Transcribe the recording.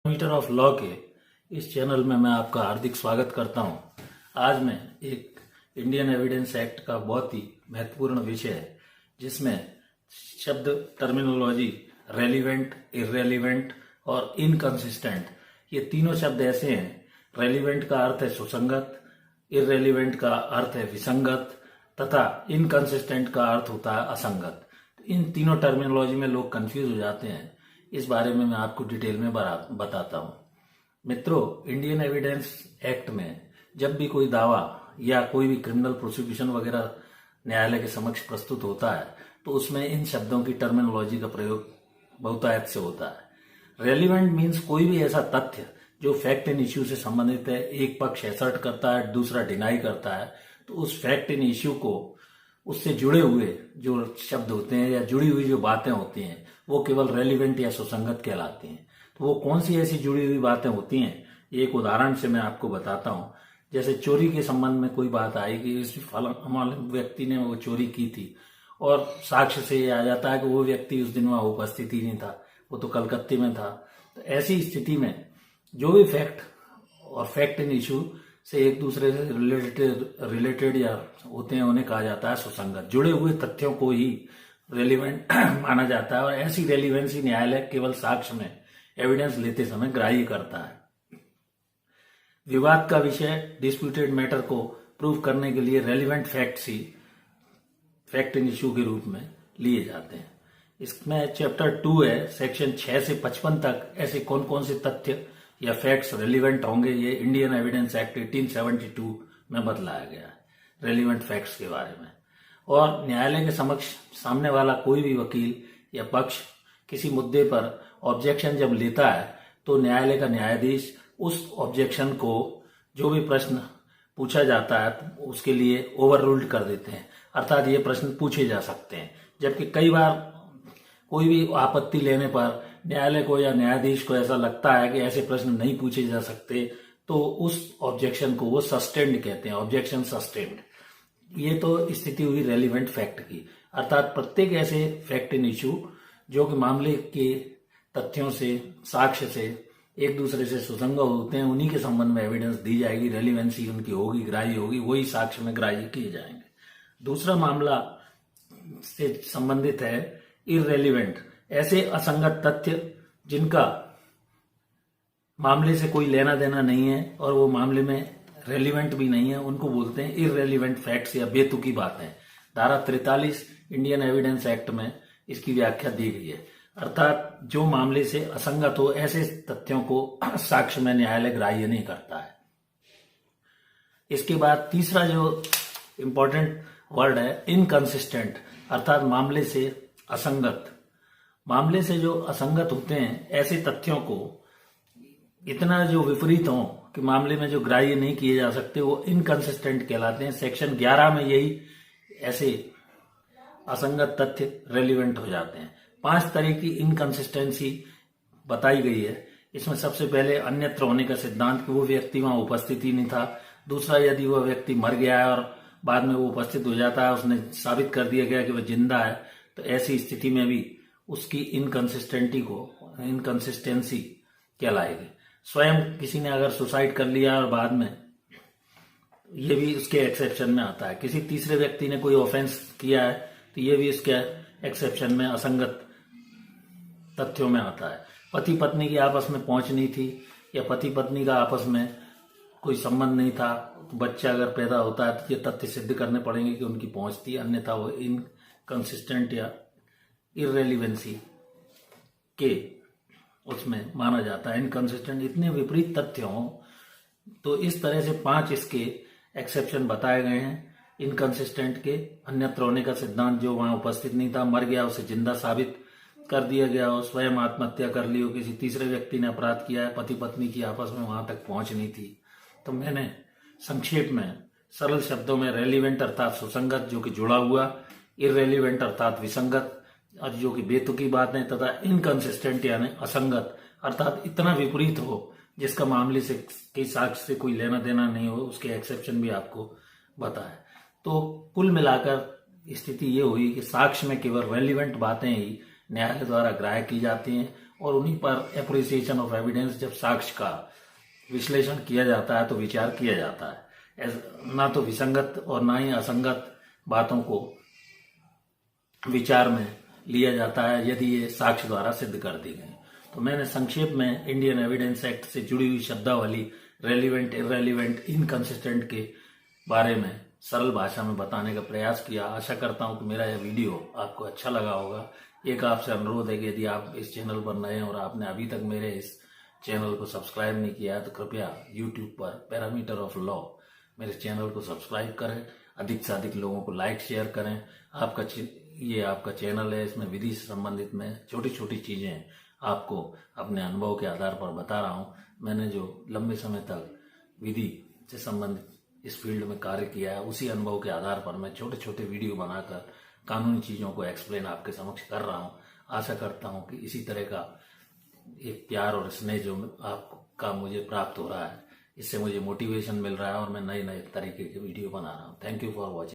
Metre of law के इस channel में मैं आपका हार्दिक स्वागत करता हूं। आज मैं एक इंडियन एविडेंस एक्ट का बहुत ही महत्वपूर्ण विषय है जिसमें शब्द टर्मिनोलॉजी रेलिवेंट, इररेलिवेंट और इनकंसिस्टेंट, ये तीनों शब्द ऐसे हैं। रेलिवेंट का अर्थ है सुसंगत, इररेलिवेंट का अर्थ है विसंगत तथा इनकंसिस्टेंट का अर्थ होता है असंगत। इन तीनों टर्मिनोलॉजी में लोग कंफ्यूज हो जाते हैं। इस बारे में मैं आपको डिटेल में बताता हूं। मित्रों, इंडियन एविडेंस एक्ट में जब भी कोई दावा या कोई भी क्रिमिनल प्रोसिक्यूशन वगैरह न्यायालय के समक्ष प्रस्तुत होता है तो उसमें इन शब्दों की टर्मिनोलॉजी का प्रयोग बहुतायत से होता है। रेलिवेंट मीन्स कोई भी ऐसा तथ्य जो फैक्ट इन इश्यू से संबंधित है, एक पक्ष असर्ट करता है, दूसरा डिनाई करता है, तो उस फैक्ट इन इश्यू को उससे जुड़े हुए जो शब्द होते हैं या जुड़ी हुई जो बातें होती हैं वो केवल रेलिवेंट या सुसंगत कहलाती हैं। तो वो कौन सी ऐसी जुड़ी हुई बातें होती हैं, एक उदाहरण से मैं आपको बताता हूं। जैसे चोरी के संबंध में कोई बात आई कि इस व्यक्ति ने वो चोरी की थी और साक्ष्य से ये आ जाता है कि वो व्यक्ति उस दिन वहां उपस्थित ही नहीं था, वो तो कलकत्ते में था। तो ऐसी स्थिति में जो भी फैक्ट और फैक्ट इन इश्यू से एक दूसरे से रिलेटेड या होते हैं उन्हें कहा जाता है सुसंगत। जुड़े हुए तथ्यों को ही रेलिवेंट माना जाता है और ऐसी रेलिवेंसी न्यायालय केवल साक्ष्य में एविडेंस लेते समय ग्राह्य करता है। विवाद का विषय डिस्प्यूटेड मैटर को प्रूव करने के लिए relevant facts he fact in issue के रूप में लिए जाते हैं। इसमें चैप्टर 2 है, सेक्शन 6 से 55 तक ऐसे कौन कौन से तथ्य या फैक्ट्स रेलिवेंट होंगे, ये इंडियन एविडेंस एक्ट 1872 में बतलाया गया है रेलिवेंट फैक्ट्स के बारे में। और न्यायालय के समक्ष सामने वाला कोई भी वकील या पक्ष किसी मुद्दे पर ऑब्जेक्शन जब लेता है तो न्यायालय का न्यायाधीश उस ऑब्जेक्शन को, जो भी प्रश्न पूछा जाता है, उसके लिए ओवर रूल्ड कर देते हैं, अर्थात ये प्रश्न पूछे जा सकते हैं। जबकि कई बार कोई भी आपत्ति लेने पर न्यायालय को या न्यायाधीश को ऐसा लगता है कि ऐसे प्रश्न नहीं पूछे जा सकते, तो उस ऑब्जेक्शन को वो सस्टेन्ड कहते हैं, ऑब्जेक्शन सस्टेन्ड। ये तो स्थिति हुई रेलिवेंट फैक्ट की, अर्थात प्रत्येक ऐसे फैक्ट इन इश्यू जो कि मामले के तथ्यों से, साक्ष्य से एक दूसरे से सुसंगत होते हैं, उन्हीं के संबंध में एविडेंस दी जाएगी, रेलिवेंसी उनकी होगी, ग्राह्य होगी, वही साक्ष्य में ग्राह्य किए जाएंगे। दूसरा मामला से संबंधित है इररेलिवेंट, ऐसे असंगत तथ्य जिनका मामले से कोई लेना देना नहीं है और वो मामले में रेलिवेंट भी नहीं है, उनको बोलते हैं इररेलिवेंट फैक्ट्स या बेतुकी बातें। धारा 43 इंडियन एविडेंस एक्ट में इसकी व्याख्या दी गई है, अर्थात जो मामले से असंगत हो ऐसे तथ्यों को साक्ष्य में न्यायालय ग्राह्य नहीं करता है। इसके बाद तीसरा जो इंपॉर्टेंट वर्ड है इनकंसिस्टेंट, अर्थात मामले से असंगत। मामले से जो असंगत होते हैं ऐसे तथ्यों को इतना जो विपरीत हो कि मामले में जो ग्राह्य नहीं किए जा सकते, वो इनकंसिस्टेंट कहलाते हैं। सेक्शन 11 में यही ऐसे असंगत तथ्य रेलिवेंट हो जाते हैं। 5 तरह की इनकंसिस्टेंसी बताई गई है। इसमें सबसे पहले अन्यत्र होने का सिद्धांत कि वो व्यक्ति वहां उपस्थित ही नहीं था। दूसरा, यदि वह व्यक्ति मर गया है और बाद में वो उपस्थित हो जाता है, उसने साबित कर दिया गया कि वह जिंदा है, तो ऐसी स्थिति में भी उसकी इनकंसिस्टेंसी कहलाएगी। स्वयं किसी ने अगर सुसाइड कर लिया और बाद में, ये भी उसके एक्सेप्शन में आता है। किसी तीसरे व्यक्ति ने कोई ऑफेंस किया है तो ये भी उसके एक्सेप्शन में, असंगत तथ्यों में आता है। पति पत्नी की आपस में पहुंच नहीं थी या पति पत्नी का आपस में कोई संबंध नहीं था, तो बच्चा अगर पैदा होता है तो ये तथ्य सिद्ध करने पड़ेंगे कि उनकी पहुंच थी, अन्यथा वो इनकंसिस्टेंट या इररेलिवेंसी के उसमें माना जाता है। इनकंसिस्टेंट, इतने विपरीत तथ्य हों तो इस तरह से 5 इसके एक्सेप्शन बताए गए हैं इनकंसिस्टेंट के। अन्यत्र होने का सिद्धांत, जो वहां उपस्थित नहीं था, मर गया, उसे जिंदा साबित कर दिया गया हो, स्वयं आत्महत्या कर ली हो, किसी तीसरे व्यक्ति ने अपराध किया है, पति पत्नी की आपस में वहां तक पहुंच नहीं थी। तो मैंने संक्षेप में सरल शब्दों में रेलिवेंट अर्थात सुसंगत जो कि जुड़ा हुआ, इररेलिवेंट अर्थात विसंगत और जो कि बेतुकी बातें, तथा इनकंसिस्टेंट यानी असंगत अर्थात इतना विपरीत हो जिसका मामले से के साक्ष्य से कोई लेना देना नहीं हो, उसके एक्सेप्शन भी आपको बताया। तो कुल मिलाकर स्थिति ये हुई कि साक्ष्य में केवल रेलिवेंट बातें ही न्यायालय द्वारा ग्राह्य की जाती हैं और उन्हीं पर एप्रिसिएशन ऑफ एविडेंस, जब साक्ष्य का विश्लेषण किया जाता है तो विचार किया जाता है, ना तो विसंगत और ना ही असंगत बातों को विचार में लिया जाता है यदि ये साक्ष्य द्वारा सिद्ध कर दी गई। तो मैंने संक्षेप में इंडियन एविडेंस एक्ट से जुड़ी हुई शब्दावली, रेलिवेंट, इररेलिवेंट, इनकंसिस्टेंट के बारे में सरल भाषा में बताने का प्रयास किया। आशा करता हूं कि मेरा यह वीडियो आपको अच्छा लगा होगा। एक आपसे अनुरोध है कि यदि आप इस चैनल पर नए हैं और आपने अभी तक मेरे इस चैनल को सब्सक्राइब नहीं किया है तो कृपया यूट्यूब पर पैरामीटर ऑफ लॉ मेरे चैनल को सब्सक्राइब करें, अधिक से अधिक लोगों को लाइक शेयर करें। ये आपका चैनल है, इसमें विधि से संबंधित में छोटी छोटी चीजें आपको अपने अनुभव के आधार पर बता रहा हूं। मैंने जो लंबे समय तक विधि से संबंधित इस फील्ड में कार्य किया है, उसी अनुभव के आधार पर मैं छोटे छोटे वीडियो बनाकर कानूनी चीजों को एक्सप्लेन आपके समक्ष कर रहा हूं। आशा करता हूं कि इसी तरह का एक प्यार और स्नेह जो आपका मुझे प्राप्त हो रहा है, इससे मुझे मोटिवेशन मिल रहा है और मैं नए नए तरीके के वीडियो बना रहा हूँ। Thank you for watching.